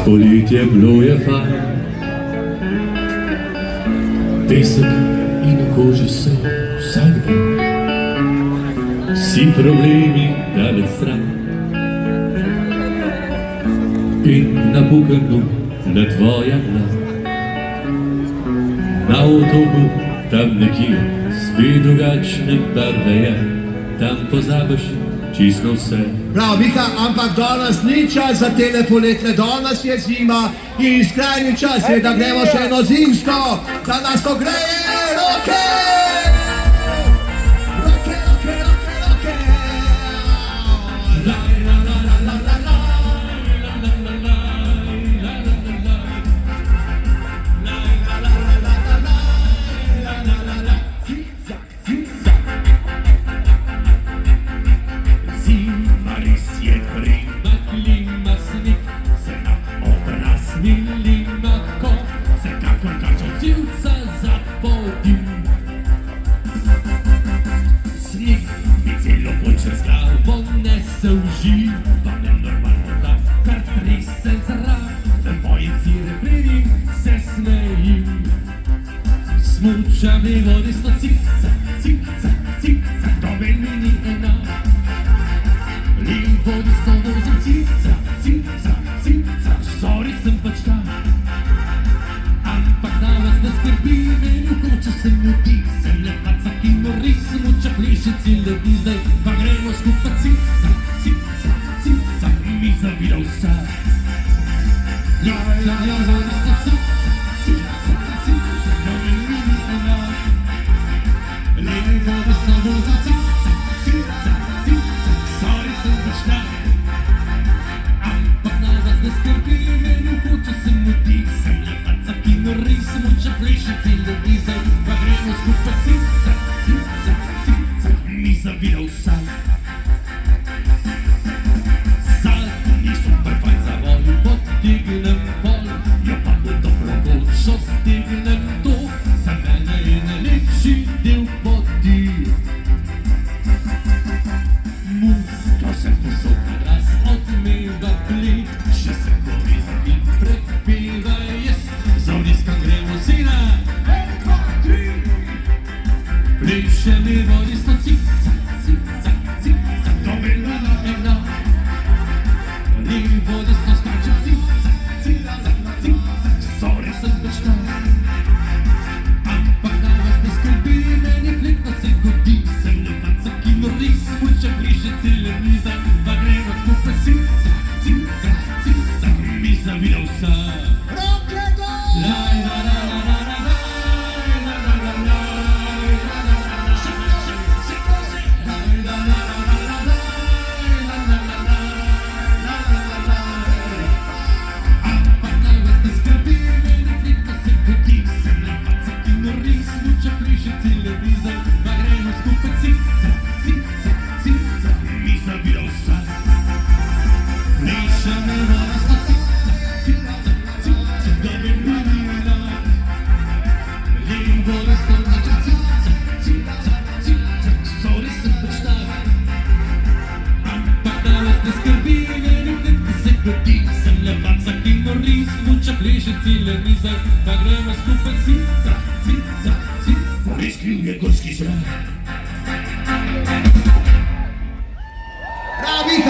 Poletje bilo je fajn, pesek in v koži so vsak dan, vsi problemi daleč stran. In napukano le tvoja dlan, na otoku tam nekje spet drugačne barve je, tam pozabiš čisto vse. Prav, Mika, ampak danes ni čas za tele poletne, danes je zima in skrajni čas je, da gremo še eno zimsko, da nas to greje, roke! Roke, roke, roke, roke! La, la, la, la, la, la, la. Smučami vodi sto cik-cak, cik-cak, cik-cak, to meni ni enak. In vodi sto vozim cik-cak, cik-cak, cik-cak, sorry, sem pač tam. Ampak da vas ne skrbi, meni hoče se mudi, sem le pacak in nori, smuča plišici ledi, zdaj pa gremo skupaj cik-cak, cik-cak, cik-cak, mi zavira vsak. Ja, vodi sto cik-cak, cik-cak, cik-cak, to meni ni enak. Lej vodi sto vozim cik-cak, cik-cak, cik-cak, sorry, sem pač tam. Ampak da vas ne skrbi, meni hoče se mudi, sem le pacak in nori, smuča plišici ledi, zdaj pa gremo skupaj cik-cak, cik-cak, cik-cak, mi zavira vsak. Zadnji super fajn zavoj, podignem pol, jo pa bo dobro gočo stignem to, za mene je najlepši del poti. Muska se posod na glas odmeva plin, še se koriza in predpeva jest, zavriskam gremo sina, 1, 2, 3. Pliše mi vodi sto cik-cak, cik-cak, cik-cak, to meni ni enak. In vodi sto skačem cik-cak, cik-cak, cik-cak, sorry, sem pač tam. Ampak da vas ne skrbi, meni fletno se godi, sem le pacak in nori, smuča plišici ledi, zdaj pa gremo skupaj cik-cak, cik-cak, cik-cak, mi zavira vsak. Roke gor! Laj, la, la, la, la, la, la, la, la, la, la, la, še, še, še, laj, la, la, la, la, la, la, la, la, la, la, la, la, la, la. Ampak da vas ne skrbi, meni fletno se godi, sem le pacak in nori, smuča plišici ledi, zdaj pa gremo skupaj cik-cak, cik-cak, cik-cak, mi zavira vsak. Pliše mi vodi sto cik-cak, cik-cak, cik-cak, da meni ni enak. In vodi sto skačem cik-cak, cik-cak, cik-cak, sorry, sem pač tam. Ampak da vas ne skrbi, meni fletno se godi, sem le pacak in nori, smuča plišici ledi, zdaj pa gremo skupaj cik-cak, cik-cak, cik-cak. Res kriv je gorski zrak,